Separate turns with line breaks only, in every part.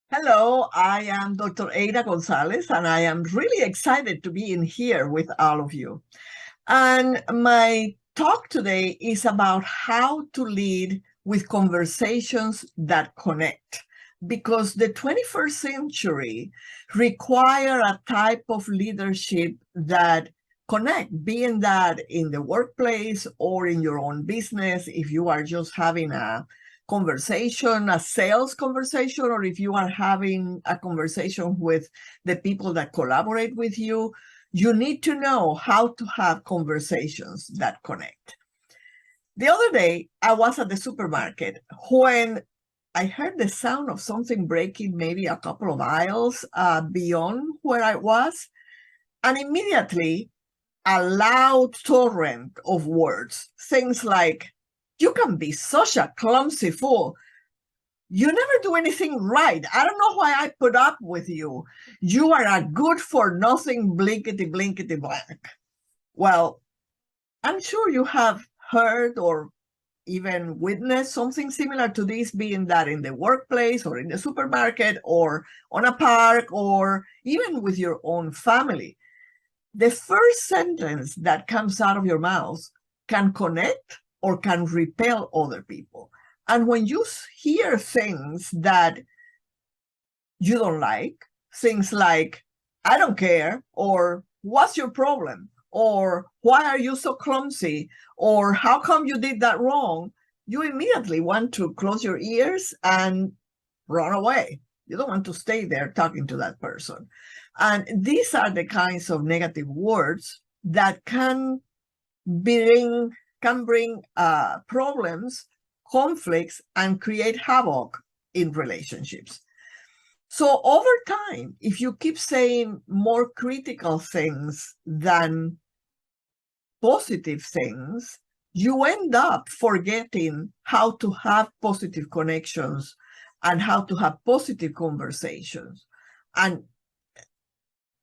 Hello, I am Dr. Ada Gonzalez, and I am really excited to be in here with all of you. And my talk today is about how to lead with conversations that connect, because the 21st century require a type of leadership that connect, being that in the workplace or in your own business, if you are just having a conversation, a sales conversation, or if you are having a conversation with the people that collaborate with you, you need to know how to have conversations that connect. The other day, I was at the supermarket when I heard the sound of something breaking maybe a couple of aisles beyond where I was, and immediately a loud torrent of words, things like, "You can be such a clumsy fool. You never do anything right. I don't know why I put up with you. You are a good-for-nothing blinkety blank." Well, I'm sure you have heard or even witnessed something similar to this, being that in the workplace or in the supermarket or on a park or even with your own family. The first sentence that comes out of your mouth can connect or can repel other people. And when you hear things that you don't like, things like, "I don't care," or "What's your problem?" or "Why are you so clumsy?" or "How come you did that wrong?" you immediately want to close your ears and run away. You don't want to stay there talking to that person. And these are the kinds of negative words that can bring problems, conflicts, and create havoc in relationships. So over time, if you keep saying more critical things than positive things, you end up forgetting how to have positive connections and how to have positive conversations. And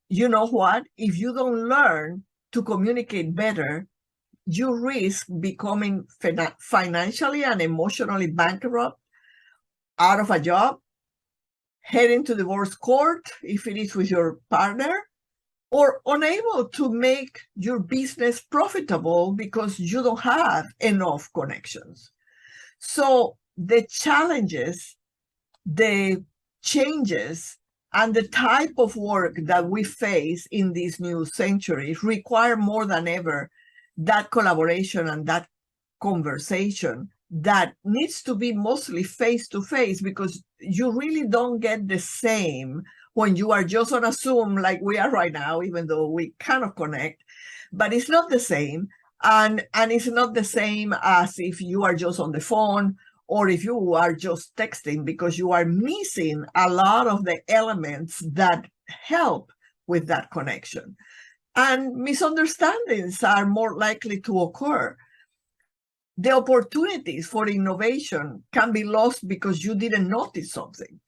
you know what? If you don't learn to communicate better, you risk becoming financially and emotionally bankrupt, out of a job, heading to divorce court if it is with your partner, or unable to make your business profitable because you don't have enough connections. So the challenges, the changes, and the type of work that we face in this new century require more than ever that collaboration and that conversation that needs to be mostly face-to-face, because you really don't get the same when you are just on a Zoom like we are right now, even though we kind of connect, but it's not the same. And it's not the same as if you are just on the phone or if you are just texting, because you are missing a lot of the elements that help with that connection. And misunderstandings are more likely to occur. The opportunities for innovation can be lost because you didn't notice something.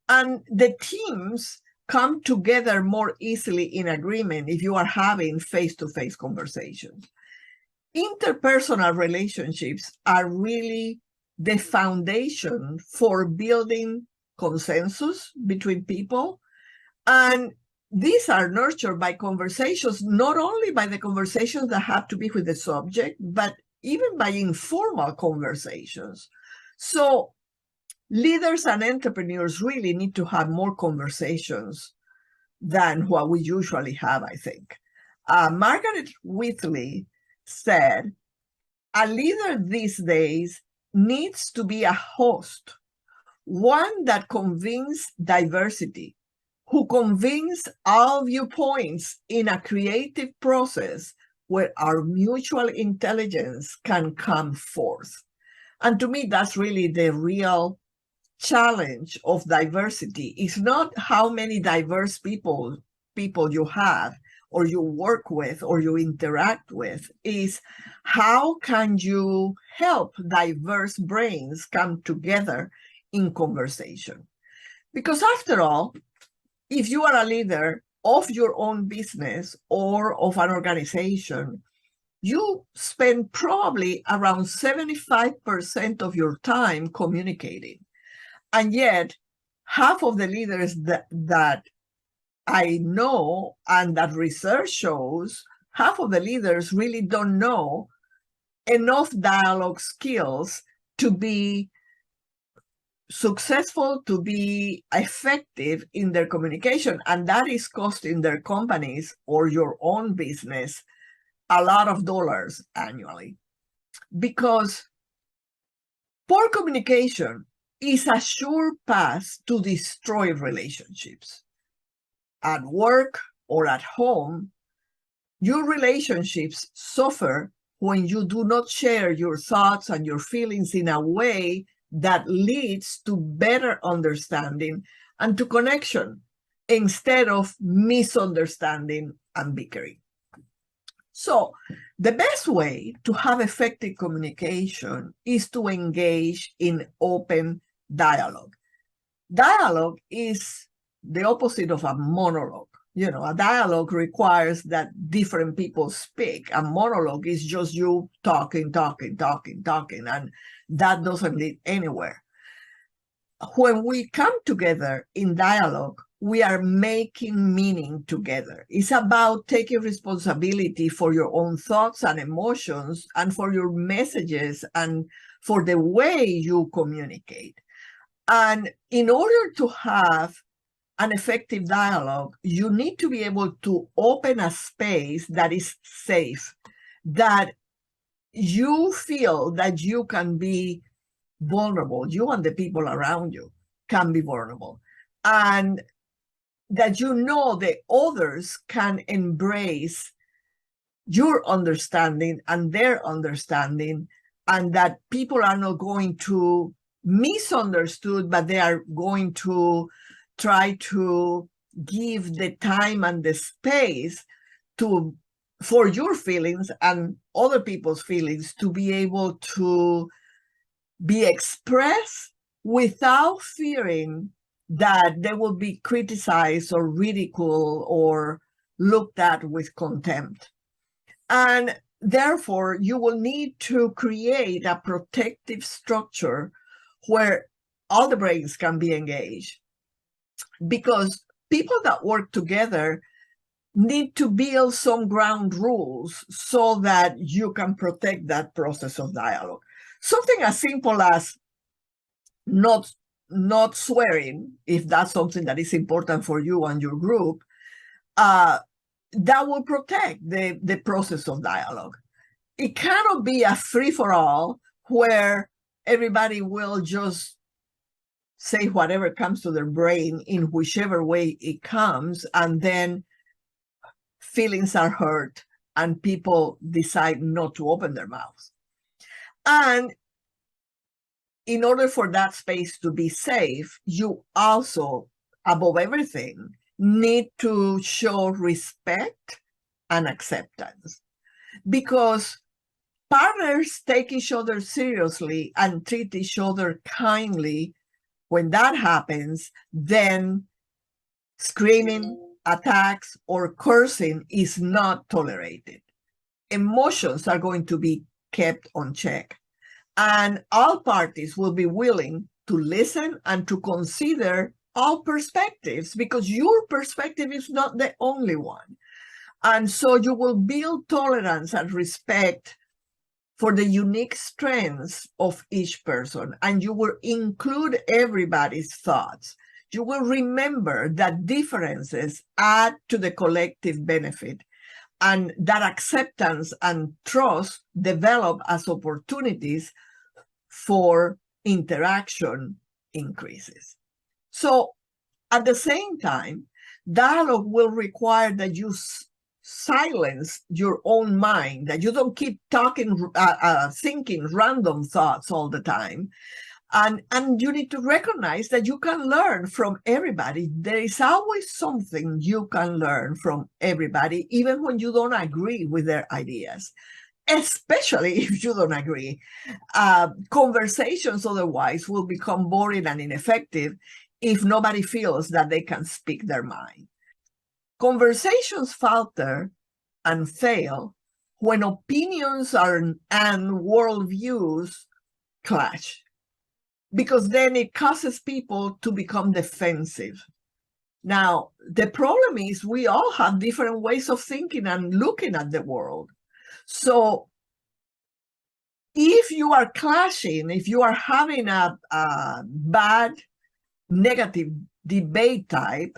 And the teams come together more easily in agreement if you are having face-to-face conversations. Interpersonal relationships are really the foundation for building consensus between people. And these are nurtured by conversations, not only by the conversations that have to be with the subject, but even by informal conversations. So leaders and entrepreneurs really need to have more conversations than what we usually have, I think. Margaret Whitley said, "A leader these days needs to be a host, one that convenes diversity, who convenes all viewpoints in a creative process where our mutual intelligence can come forth." And to me, that's really the real challenge of diversity. It's not how many diverse people you have or you work with or you interact with. Is how can you help diverse brains come together in conversation? Because after all, if you are a leader of your own business or of an organization, you spend probably around 75% of your time communicating. And yet, half of the leaders that I know and that research shows, half of the leaders really don't know enough dialogue skills to be successful, to be effective in their communication. And that is costing their companies or your own business a lot of dollars annually. Because poor communication is a sure path to destroy relationships. At work or at home, your relationships suffer when you do not share your thoughts and your feelings in a way that leads to better understanding and to connection instead of misunderstanding and bickering. So the best way to have effective communication is to engage in open dialogue. Dialogue is the opposite of a monologue. You know, a dialogue requires that different people speak. A monologue is just you talking, and that doesn't lead anywhere. When we come together in dialogue, we are making meaning together. It's about taking responsibility for your own thoughts and emotions and for your messages and for the way you communicate. And in order to have an effective dialogue, you need to be able to open a space that is safe, that you feel that you can be vulnerable, you and the people around you can be vulnerable, and that you know the others can embrace your understanding and their understanding, and that people are not going to misunderstood, but they are going to try to give the time and the space for your feelings and other people's feelings to be able to be expressed without fearing that they will be criticized or ridiculed or looked at with contempt. And therefore, you will need to create a protective structure where all the brains can be engaged. Because people that work together need to build some ground rules so that you can protect that process of dialogue. Something as simple as not swearing, if that's something that is important for you and your group, that will protect the process of dialogue. It cannot be a free-for-all where everybody will just say whatever comes to their brain in whichever way it comes, and then feelings are hurt and people decide not to open their mouths. And in order for that space to be safe, you also, above everything, need to show respect and acceptance. Because partners take each other seriously and treat each other kindly. When that happens, then screaming, attacks, or cursing is not tolerated. Emotions are going to be kept on check. And all parties will be willing to listen and to consider all perspectives, because your perspective is not the only one. And so you will build tolerance and respect for the unique strengths of each person, and you will include everybody's thoughts. You will remember that differences add to the collective benefit, and that acceptance and trust develop as opportunities for interaction increases. So at the same time, dialogue will require that you silence your own mind, that you don't keep thinking random thoughts all the time. And you need to recognize that you can learn from everybody. There is always something you can learn from everybody, even when you don't agree with their ideas, especially if you don't agree. Conversations otherwise will become boring and ineffective if nobody feels that they can speak their mind. Conversations falter and fail when opinions and worldviews clash, because then it causes people to become defensive. Now, the problem is we all have different ways of thinking and looking at the world. So if you are clashing, if you are having a bad, negative debate type,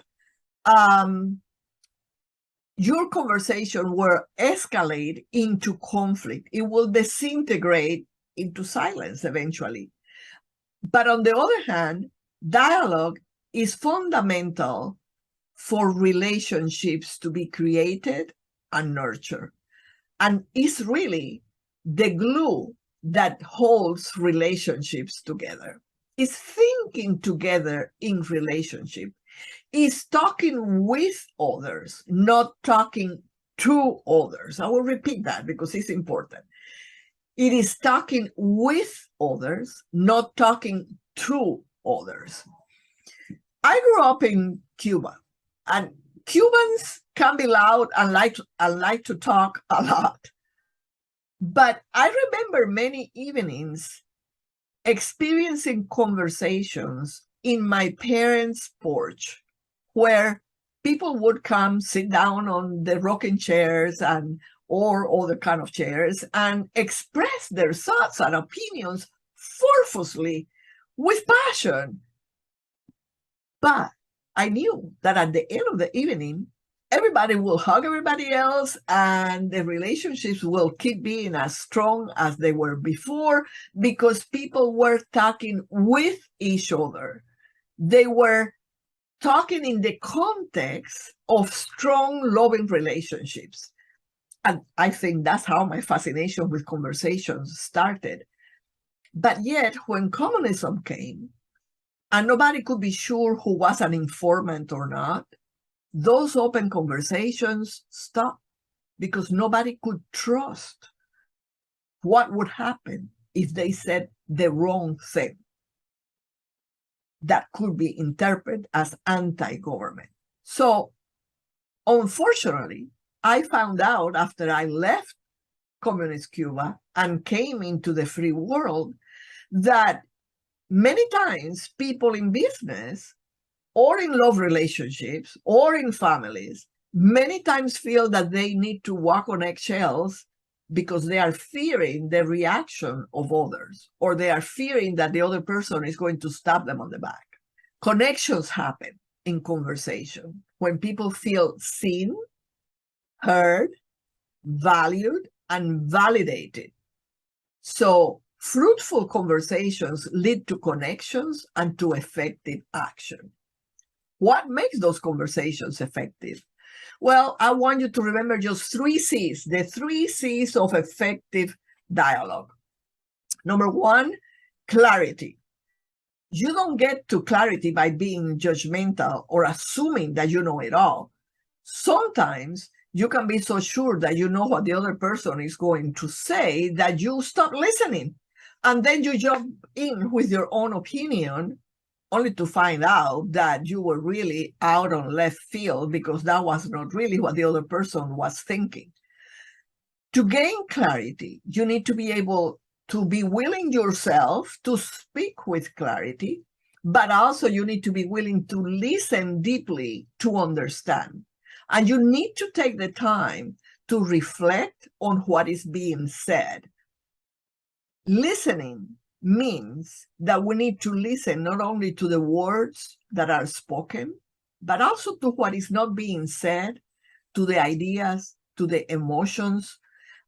your conversation will escalate into conflict. It will disintegrate into silence eventually. But on the other hand, dialogue is fundamental for relationships to be created and nurtured. And it's really the glue that holds relationships together. It's thinking together in relationship. It's talking with others, not talking to others. I will repeat that because it's important. It is talking with others, not talking to others. I grew up in Cuba, and Cubans can be loud and like to talk a lot. But I remember many evenings experiencing conversations in my parents' porch where people would come sit down on the rocking chairs or other kind of chairs and express their thoughts and opinions forcefully with passion. But I knew that at the end of the evening, everybody will hug everybody else and the relationships will keep being as strong as they were before because people were talking with each other. They were talking in the context of strong, loving relationships. And I think that's how my fascination with conversations started. But yet, when communism came, and nobody could be sure who was an informant or not, those open conversations stopped because nobody could trust what would happen if they said the wrong thing that could be interpreted as anti-government. So, unfortunately, I found out after I left communist Cuba and came into the free world that many times people in business or in love relationships or in families many times feel that they need to walk on eggshells because they are fearing the reaction of others, or they are fearing that the other person is going to stab them on the back. Connections happen in conversation when people feel seen, heard, valued, and validated. So fruitful conversations lead to connections and to effective action. What makes those conversations effective? Well, I want you to remember just 3 C's, the 3 C's of effective dialogue. Number 1, clarity. You don't get to clarity by being judgmental or assuming that you know it all. Sometimes you can be so sure that you know what the other person is going to say that you stop listening. And then you jump in with your own opinion, only to find out that you were really out on left field because that was not really what the other person was thinking. To gain clarity, you need to be able to be willing yourself to speak with clarity, but also you need to be willing to listen deeply to understand. And you need to take the time to reflect on what is being said. Listening means that we need to listen not only to the words that are spoken, but also to what is not being said, to the ideas, to the emotions,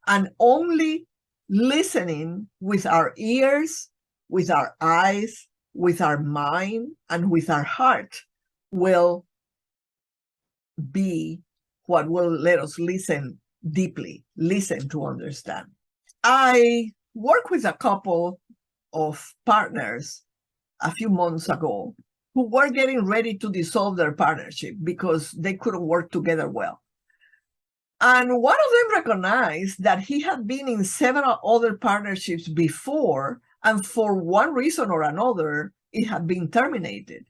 and only listening with our ears, with our eyes, with our mind, and with our heart will be what will let us listen deeply, listen to understand. I worked with a couple of partners a few months ago who were getting ready to dissolve their partnership because they couldn't work together well. And one of them recognized that he had been in several other partnerships before, and for one reason or another, it had been terminated.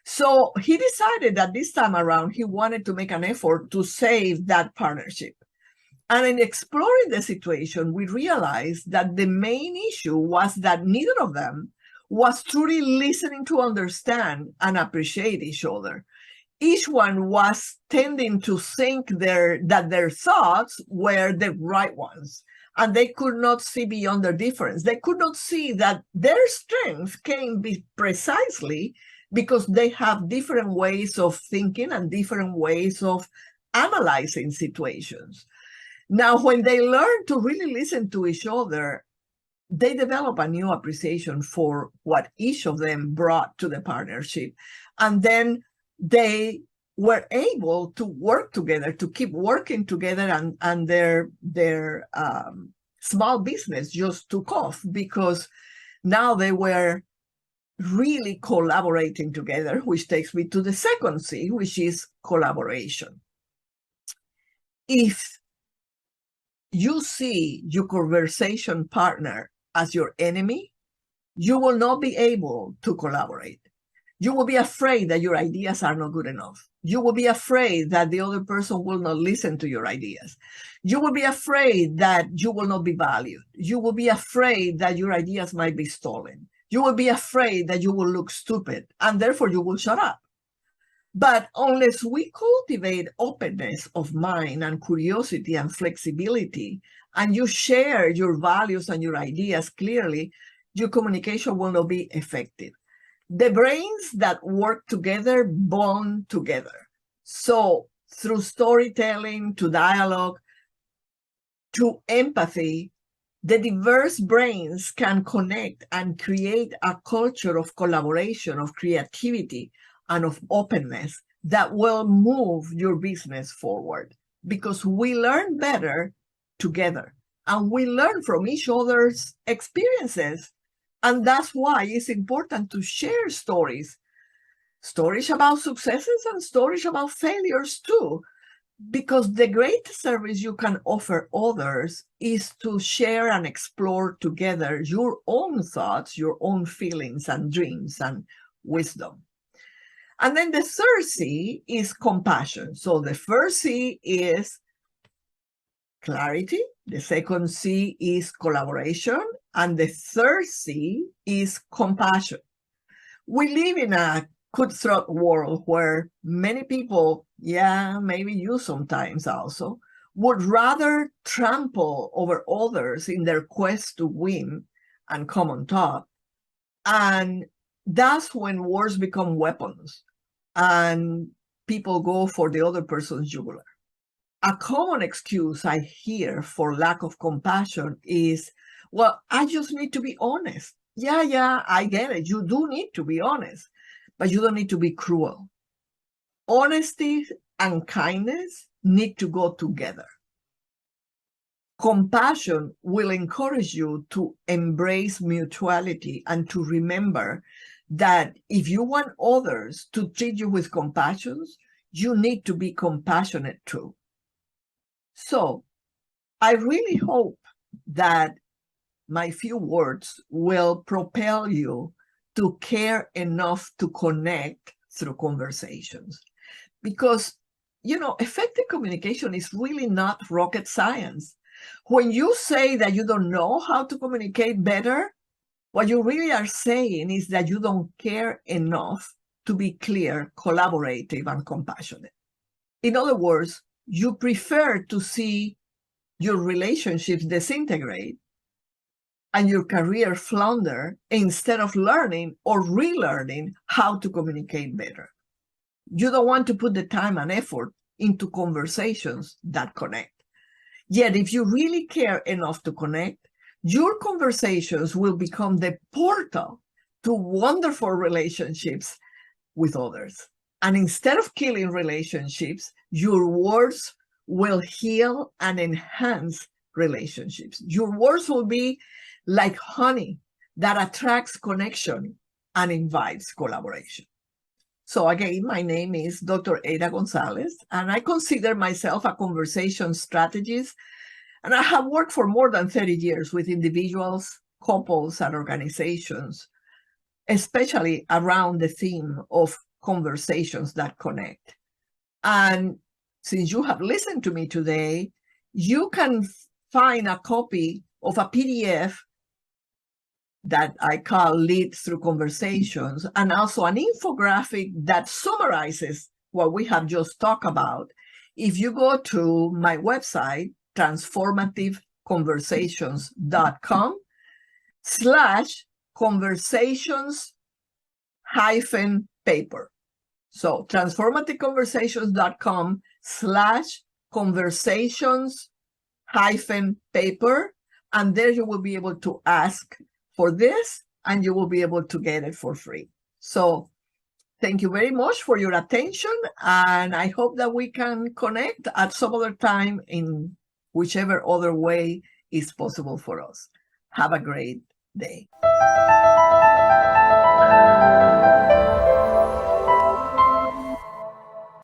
So he decided that this time around, he wanted to make an effort to save that partnership. And in exploring the situation, we realized that the main issue was that neither of them was truly listening to understand and appreciate each other. Each one was tending to think that their thoughts were the right ones, and they could not see beyond their difference. They could not see that their strength came precisely because they have different ways of thinking and different ways of analyzing situations. Now, when they learn to really listen to each other, they develop a new appreciation for what each of them brought to the partnership. And then they were able to work together, to keep working together, and their small business just took off because now they were really collaborating together, which takes me to the second C, which is collaboration. If you see your conversation partner as your enemy, you will not be able to collaborate. You will be afraid that your ideas are not good enough. You will be afraid that the other person will not listen to your ideas. You will be afraid that you will not be valued. You will be afraid that your ideas might be stolen. You will be afraid that you will look stupid, and therefore you will shut up. But unless we cultivate openness of mind and curiosity and flexibility, and you share your values and your ideas clearly, your communication will not be effective. The brains that work together bond together. So through storytelling, to dialogue, to empathy, the diverse brains can connect and create a culture of collaboration, of creativity, and of openness that will move your business forward, because we learn better together and we learn from each other's experiences. And that's why it's important to share stories about successes and stories about failures too, because the greatest service you can offer others is to share and explore together your own thoughts, your own feelings and dreams and wisdom. And then the third C is compassion. So the first C is clarity. The second C is collaboration. And the third C is compassion. We live in a cutthroat world where many people, maybe you sometimes also, would rather trample over others in their quest to win and come on top. And that's when words become weapons and people go for the other person's jugular. A common excuse I hear for lack of compassion is, well, I just need to be honest. Yeah, I get it. You do need to be honest, but you don't need to be cruel. Honesty and kindness need to go together. Compassion will encourage you to embrace mutuality and to remember that if you want others to treat you with compassion, you need to be compassionate too. So I really hope that my few words will propel you to care enough to connect through conversations. Because, effective communication is really not rocket science. When you say that you don't know how to communicate better, what you really are saying is that you don't care enough to be clear, collaborative, and compassionate. In other words, you prefer to see your relationships disintegrate and your career flounder instead of learning or relearning how to communicate better. You don't want to put the time and effort into conversations that connect. Yet, if you really care enough to connect, your conversations will become the portal to wonderful relationships with others. And instead of killing relationships, your words will heal and enhance relationships. Your words will be like honey that attracts connection and invites collaboration. So again, my name is Dr. Ada Gonzalez, and I consider myself a conversation strategist. And I have worked for more than 30 years with individuals, couples, and organizations, especially around the theme of conversations that connect. And since you have listened to me today, you can find a copy of a PDF that I call Lead Through Conversations, and also an infographic that summarizes what we have just talked about. If you go to my website, transformativeconversations.com/conversations-paper. So transformativeconversations.com/conversations-paper, and there you will be able to ask for this, and you will be able to get it for free. So thank you very much for your attention, and I hope that we can connect at some other time in whichever other way is possible for us. Have a great day.